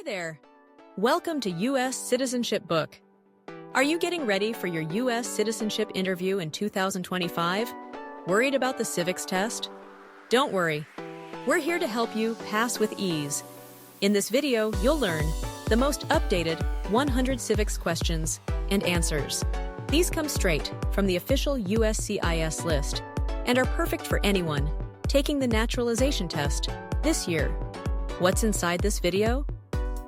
there! Welcome to U.S. Citizenship Book. Are you getting ready for your U.S. citizenship interview in 2025? Worried about the Civics test? Don't worry. We're here to help you pass with ease. In this video, you'll learn the most updated 100 civics questions and answers. These come straight from the official USCIS list and are perfect for anyone taking the Naturalization test this year. What's inside this video?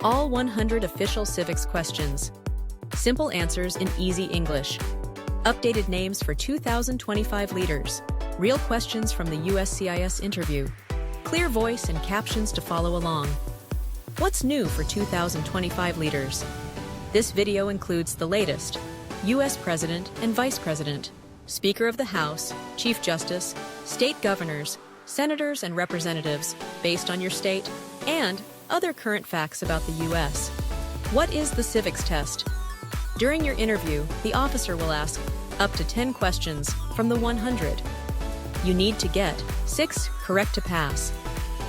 All 100 official civics questions. Simple answers in easy English. Updated names for 2025 leaders. Real questions from the USCIS interview. Clear voice and captions to follow along. What's new for 2025 leaders? This video includes the latest: U.S. President and Vice President, Speaker of the House, Chief Justice, state governors, senators and representatives based on your state, and other current facts about the U.S. What is the civics test? During your interview, the officer will ask up to 10 questions from the 100. You need to get 6 correct to pass.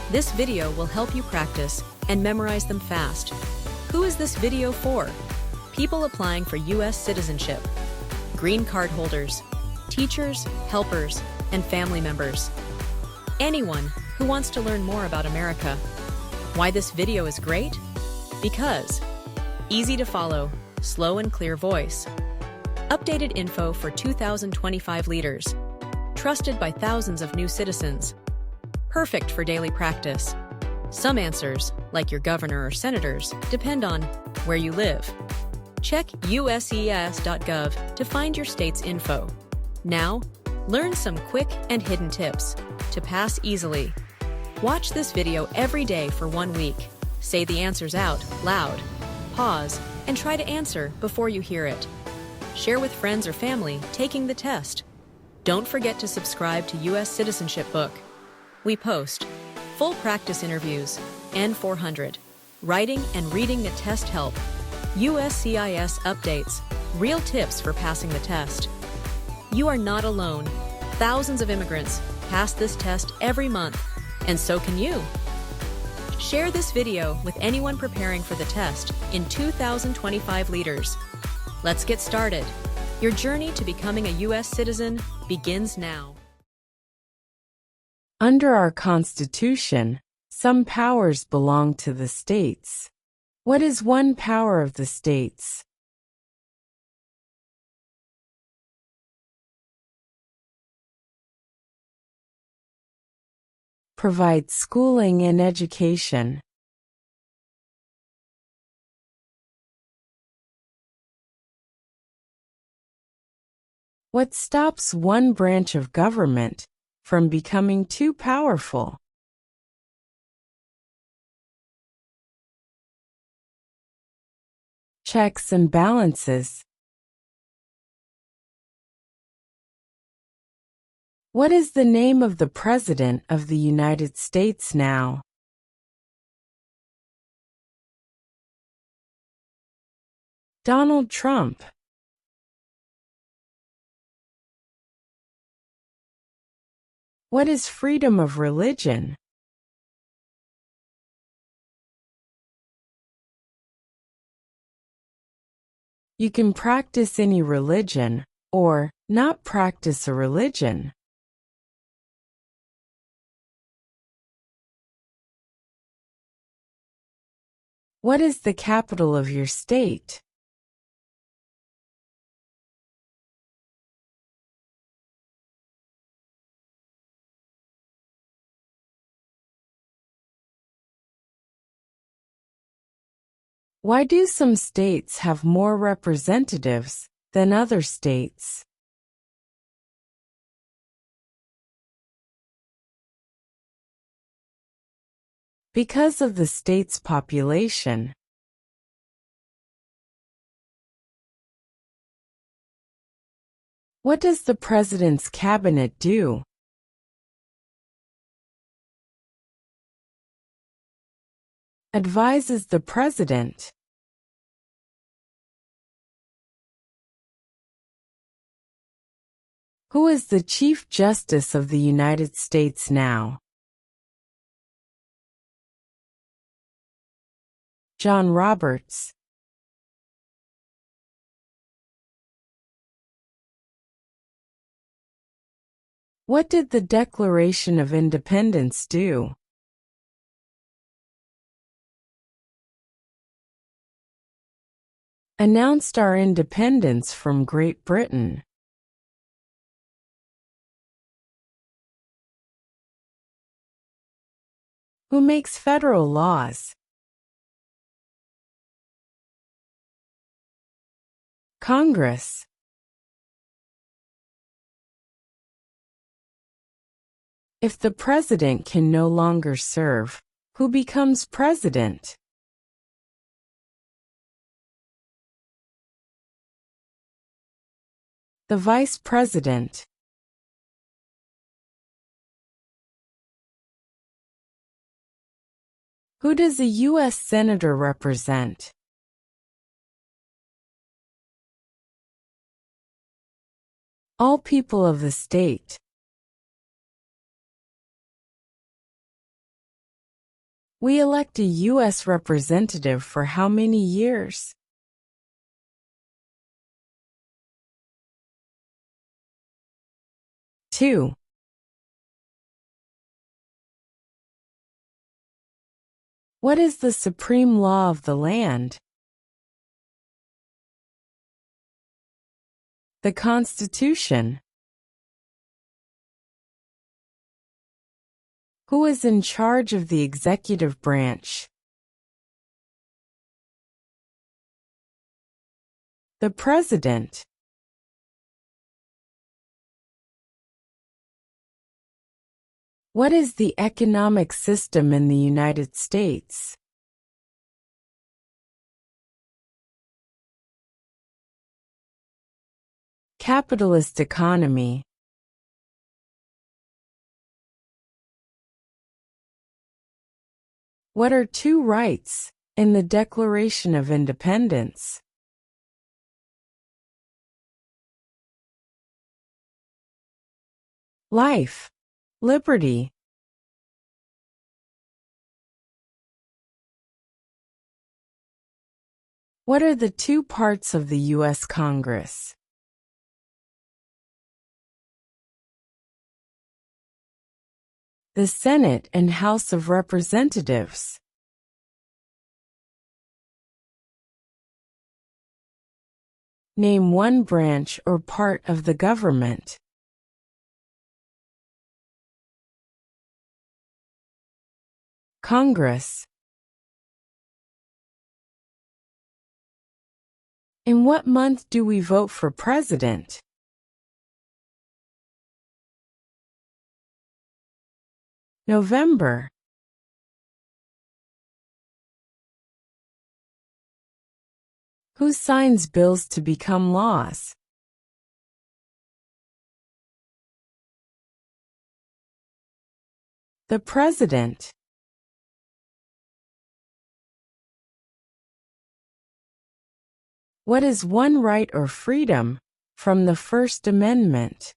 This video will help you practice and memorize them fast. Who is this video for? People applying for U.S. citizenship, green card holders, teachers, helpers, and family members. Anyone who wants to learn more about America. Why this video is great? Because easy to follow, slow and clear voice. Updated info for 2025 leaders. Trusted by thousands of new citizens. Perfect for daily practice. Some answers, like your governor or senators, depend on where you live. Check uscis.gov to find your state's info. Now, learn some quick and hidden tips to pass easily. Watch this video every day for 1 week. Say the answers out loud. Pause and try to answer before you hear it. Share with friends or family taking the test. Don't forget to subscribe to U.S. Citizenship Book. We post full practice interviews, N400, writing and reading the test help, USCIS updates, real tips for passing the test. You are not alone. Thousands of immigrants pass this test every month, and so can you. Share this video with anyone preparing for the test in 2025 leaders. Let's get started. Your journey to becoming a U.S. citizen begins now. Under our Constitution, some powers belong to the states. What is one power of the states? Provide schooling and education. What stops one branch of government from becoming too powerful? Checks and balances. What is the name of the President of the United States now? Donald Trump. What is freedom of religion? You can practice any religion, or not practice a religion. What is the capital of your state? Why do some states have more representatives than other states? Because of the state's population. What does the president's cabinet do? Advises the president. Who is the Chief Justice of the United States now? John Roberts. What did the Declaration of Independence do? Announced our independence from Great Britain. Who makes federal laws? Congress. If the president can no longer serve, who becomes president? The vice president. Who does a U.S. Senator represent? All people of the state. We elect a U.S. representative for how many years? Two. What is the supreme law of the land? The Constitution. Who is in charge of the executive branch? The President. What is the economic system in the United States? Capitalist economy. What are two rights in the Declaration of Independence? Life, liberty. What are the two parts of the U.S. Congress? The Senate and House of Representatives. Name one branch or part of the government. Congress. In what month do we vote for president? November. Who signs bills to become laws? The President. What is one right or freedom from the First Amendment?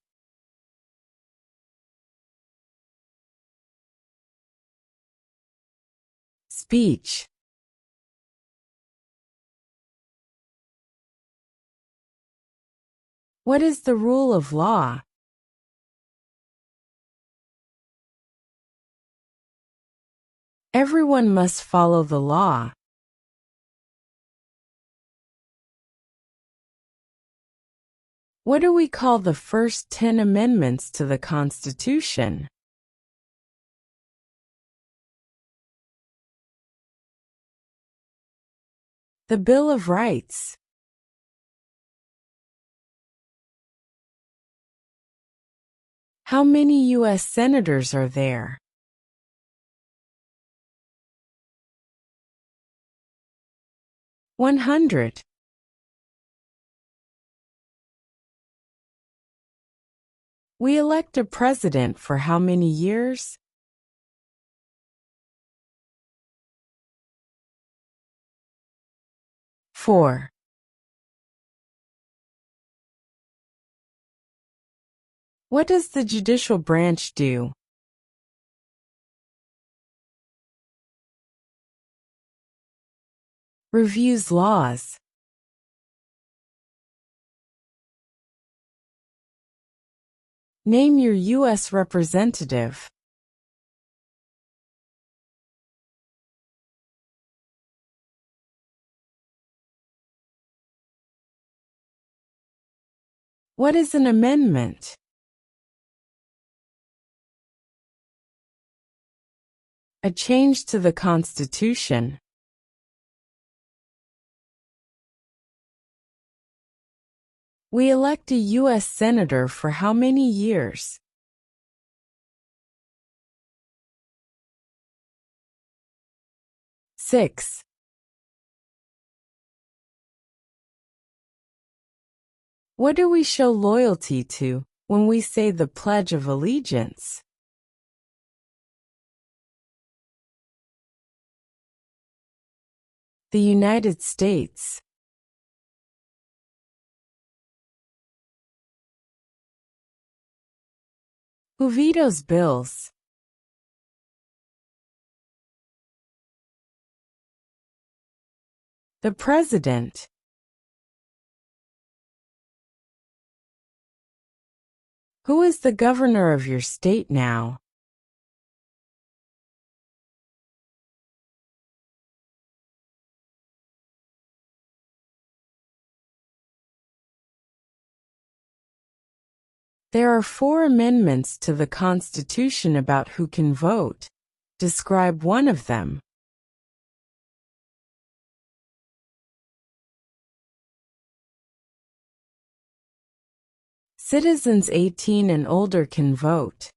Speech. What is the rule of law? Everyone must follow the law. What do we call the first 10 amendments to the Constitution? The Bill of Rights. How many U.S. senators are there? 100. We elect a president for how many years? 4. What does the judicial branch do? Reviews laws. Name your U.S. representative. What is an amendment? A change to the Constitution. We elect a U.S. Senator for how many years? 6. What do we show loyalty to when we say the Pledge of Allegiance? The United States. Who vetoes bills? The President. Who is the governor of your state now? There are 4 amendments to the Constitution about who can vote. Describe one of them. Citizens 18 and older can vote.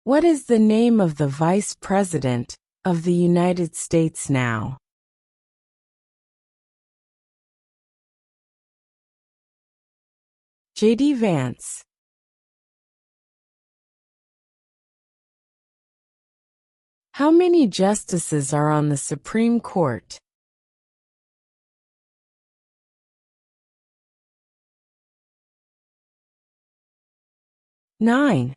What is the name of the Vice President of the United States now? J.D. Vance. How many justices are on the Supreme Court? 9.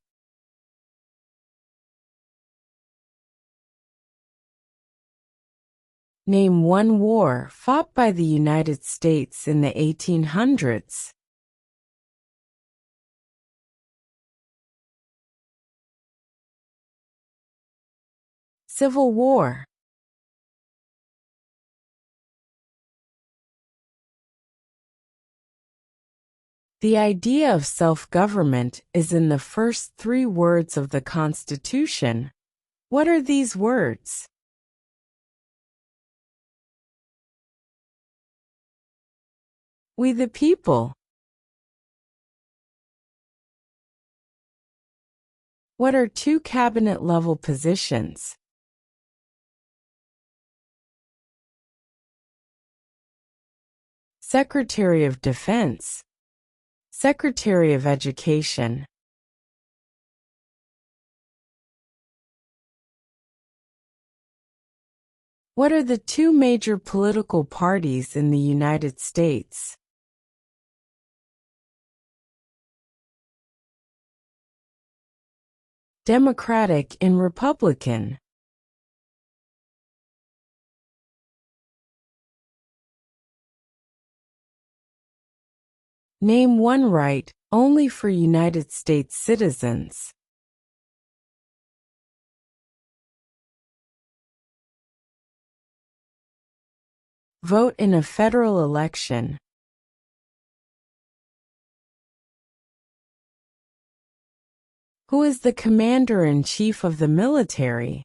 Name one war fought by the United States in the 1800s. Civil War. The idea of self-government is in the first 3 words of the Constitution. What are these words? We the people. What are 2 cabinet-level positions? Secretary of Defense. Secretary of Education. What are the 2 major political parties in the United States? Democratic and Republican. Name one right only for United States citizens. Vote in a federal election. Who is the commander-in-chief of the military?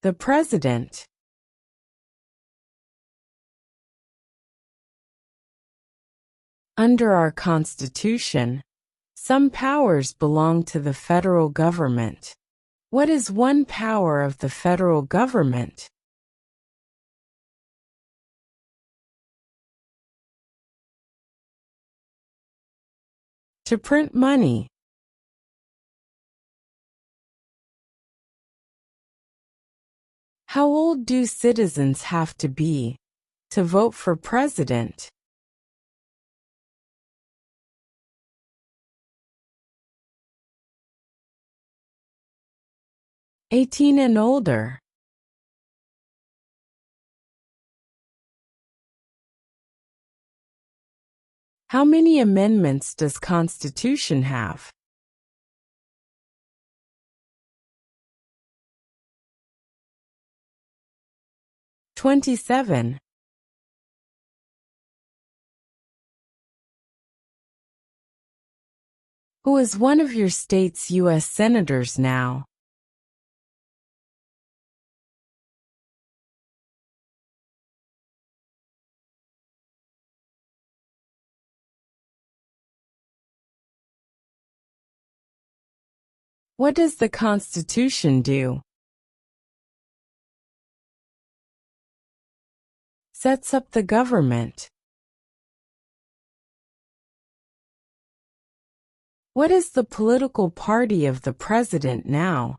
The President. Under our Constitution, some powers belong to the federal government. What is one power of the federal government? To print money. How old do citizens have to be to vote for president? 18 and older. How many amendments does Constitution have? "27. Who is one of your state's U.S. senators now? What does the Constitution do? Sets up the government. What is the political party of the president now?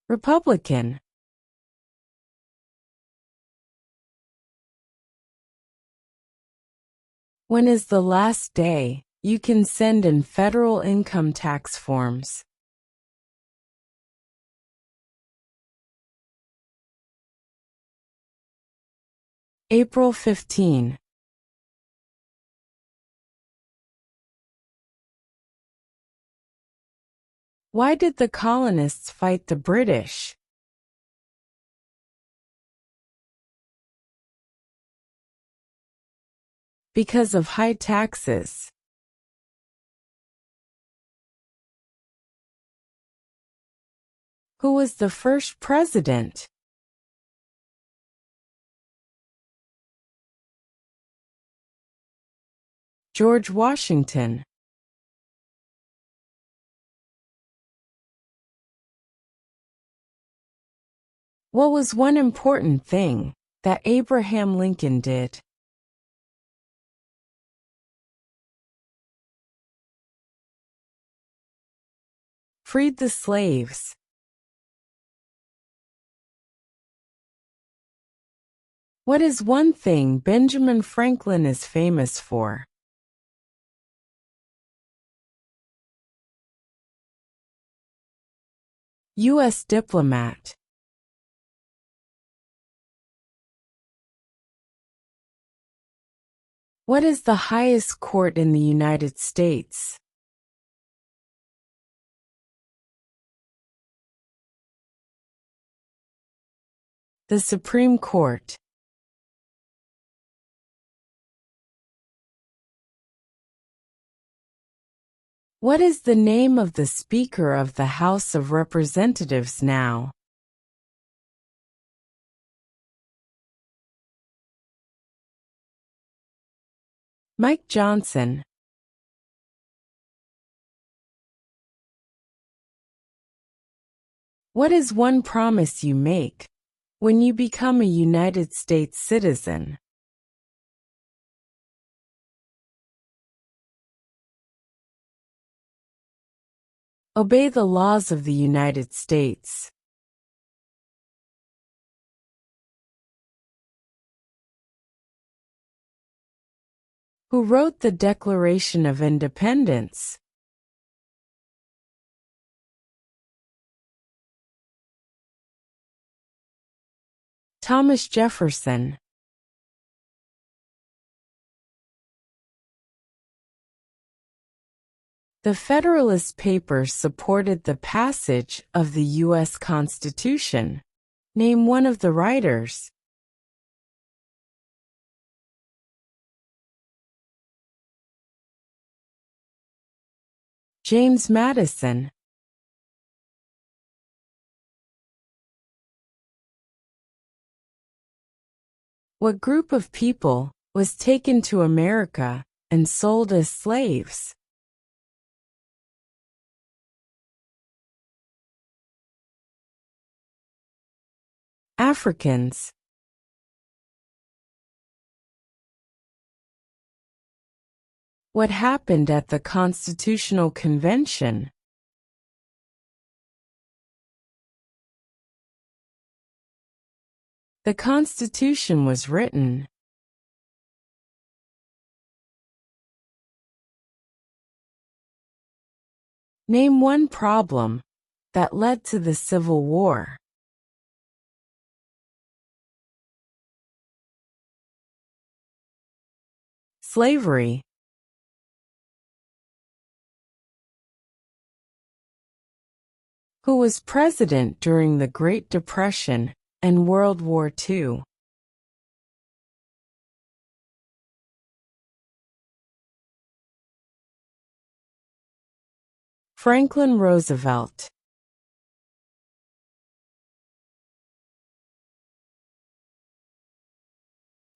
Republican. When is the last day you can send in federal income tax forms? April 15. Why did the colonists fight the British? Because of high taxes. Who was the first president? George Washington. What was one important thing that Abraham Lincoln did? Freed the slaves. What is one thing Benjamin Franklin is famous for? U.S. diplomat. What is the highest court in the United States? The Supreme Court. What is the name of the Speaker of the House of Representatives now? Mike Johnson. What is one promise you make when you become a United States citizen? Obey the laws of the United States. Who wrote the Declaration of Independence? Thomas Jefferson. The Federalist Papers supported the passage of the U.S. Constitution. Name one of the writers. James Madison. What group of people was taken to America and sold as slaves? Africans. What happened at the Constitutional Convention? The Constitution was written. Name one problem that led to the Civil War. Slavery. Who was president during the Great Depression and World War II? Franklin Roosevelt.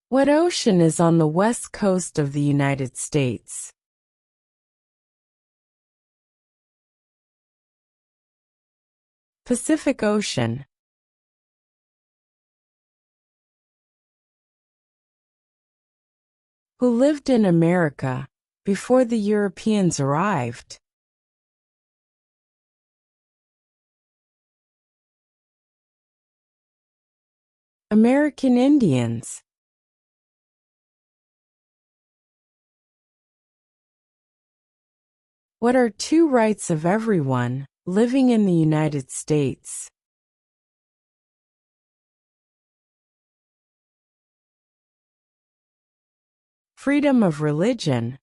What ocean is on the west coast of the United States? Pacific Ocean. Who lived in America before the Europeans arrived? American Indians. What are two rights of everyone living in the United States? Freedom of religion.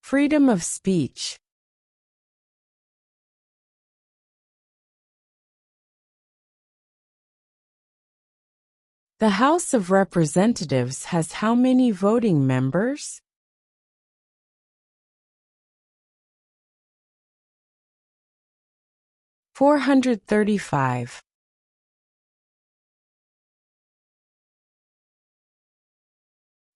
Freedom of speech. The House of Representatives has how many voting members? 435.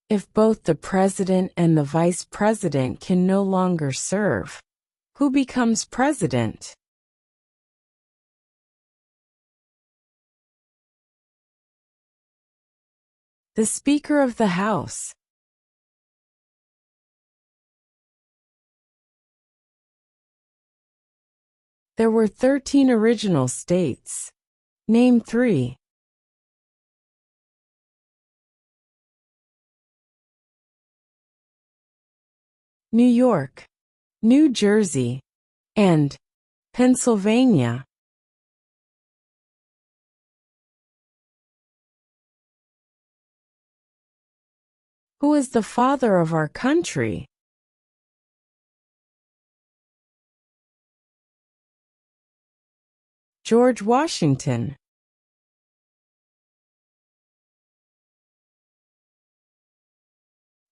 If both the president and the vice president can no longer serve, who becomes president? The Speaker of the House. There were 13 original states. Name 3. New York, New Jersey, and Pennsylvania. Who is the father of our country? George Washington.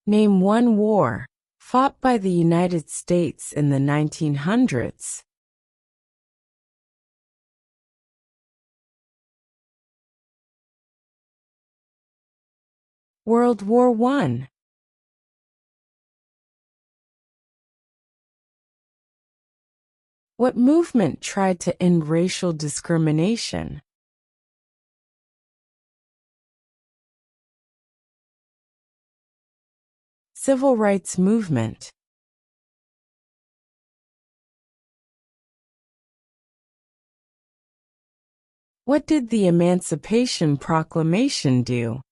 Name one war fought by the United States in the 1900s. World War I. What movement tried to end racial discrimination? Civil rights movement. What did the Emancipation Proclamation do?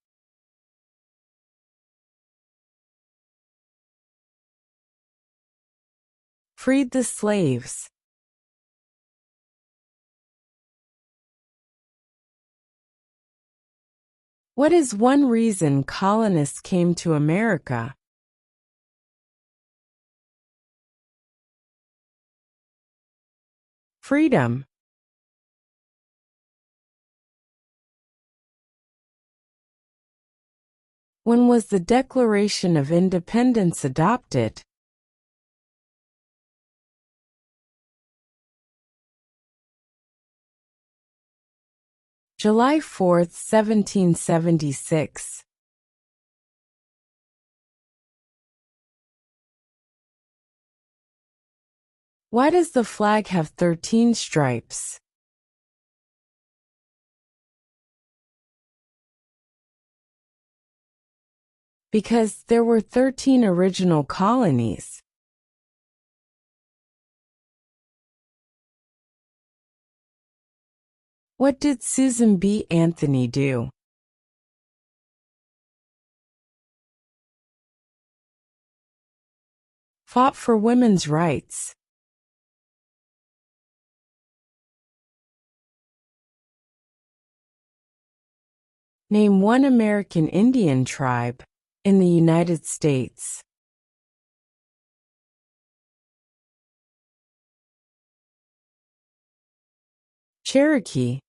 Freed the slaves. What is one reason colonists came to America? Freedom. When was the Declaration of Independence adopted? July 4, 1776. Why does the flag have 13 stripes? Because there were 13 original colonies. What did Susan B. Anthony do? Fought for women's rights. Name one American Indian tribe in the United States. Cherokee.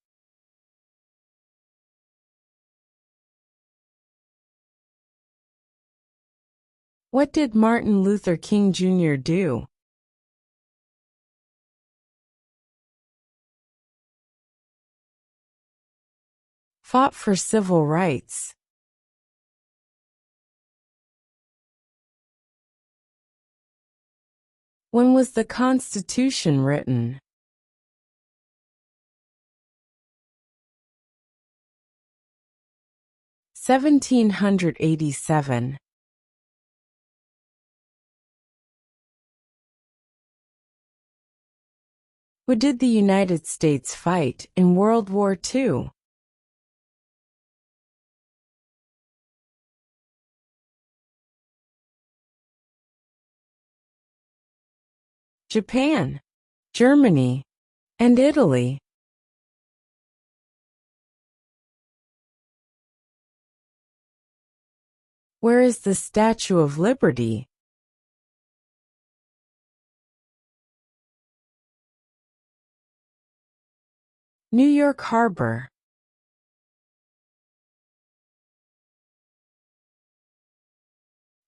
What did Martin Luther King Jr. do? Fought for civil rights. When was the Constitution written? (1787). Who did the United States fight in World War II? Japan, Germany, and Italy. Where is the Statue of Liberty? New York Harbor.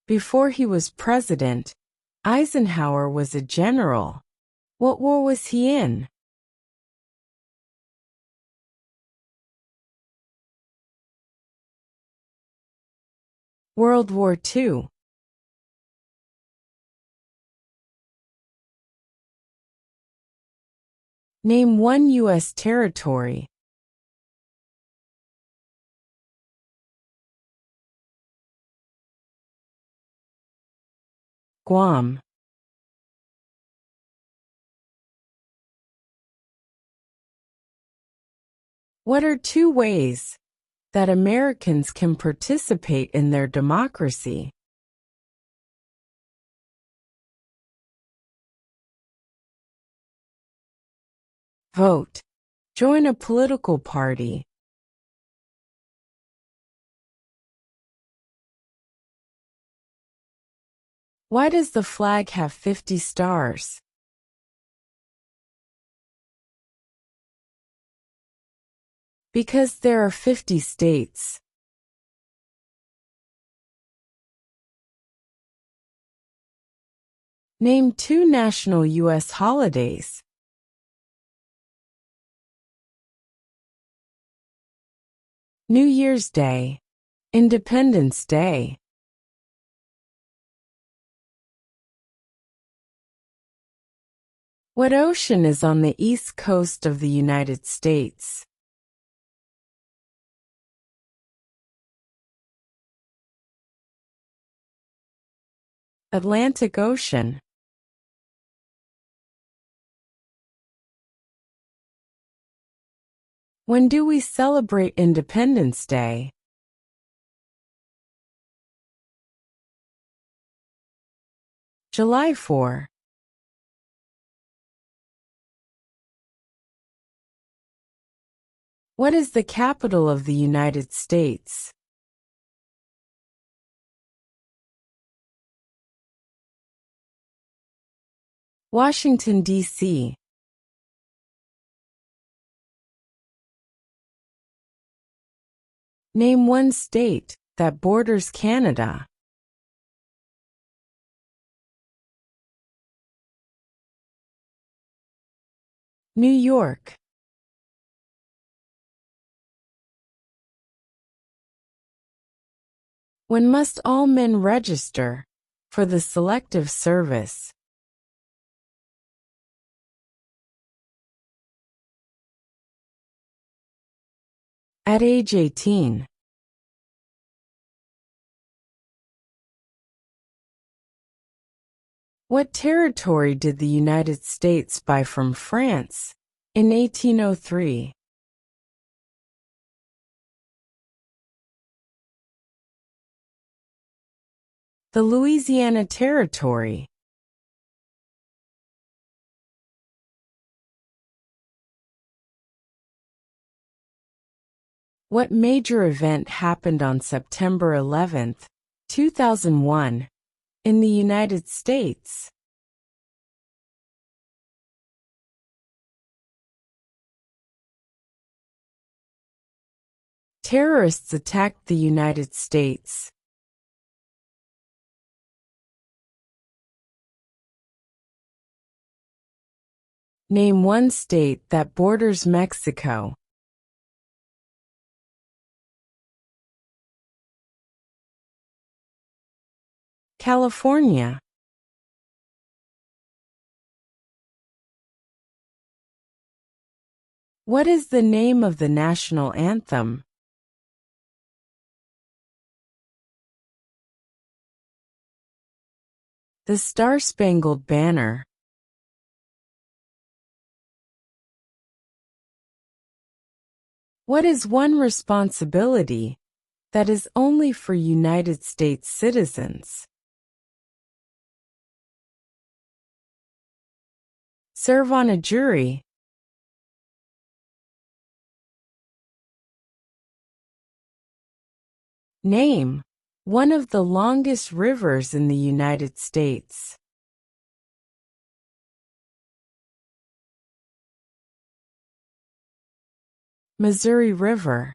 Before he was president, Eisenhower was a general. What war was he in? World War II. Name one U.S. territory. Guam. What are two ways that Americans can participate in their democracy? Vote. Join a political party. Why does the flag have 50 stars? Because there are 50 states. Name two national U.S. holidays. New Year's Day, Independence Day. What ocean is on the east coast of the United States? Atlantic Ocean. When do we celebrate Independence Day? July 4. What is the capital of the United States? Washington, D.C. Name one state that borders Canada. New York. When must all men register for the Selective Service? At age 18. What territory did the United States buy from France in 1803? The Louisiana Territory. What major event happened on September 11, 2001, in the United States? Terrorists attacked the United States. Name one state that borders Mexico. California. What is the name of the national anthem? The Star-Spangled Banner. What is one responsibility that is only for United States citizens? Serve on a jury. Name one of the longest rivers in the United States. Missouri River.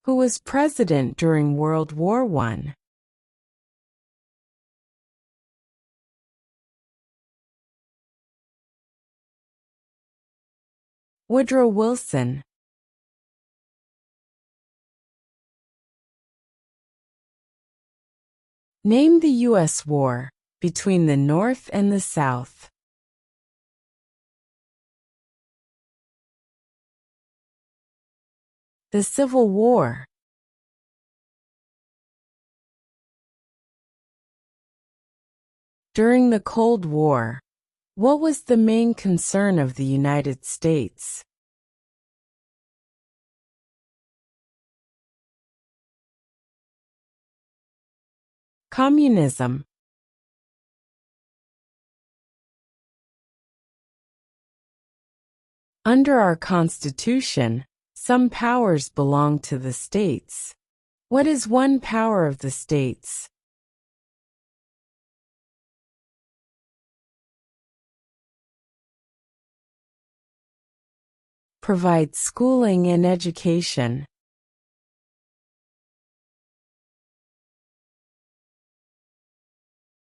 Who was president during World War I? Woodrow Wilson. Name the U.S. war between the North and the South. The Civil War. During the Cold War, what was the main concern of the United States? Communism. Under our Constitution, some powers belong to the states. What is one power of the states? Provide schooling and education.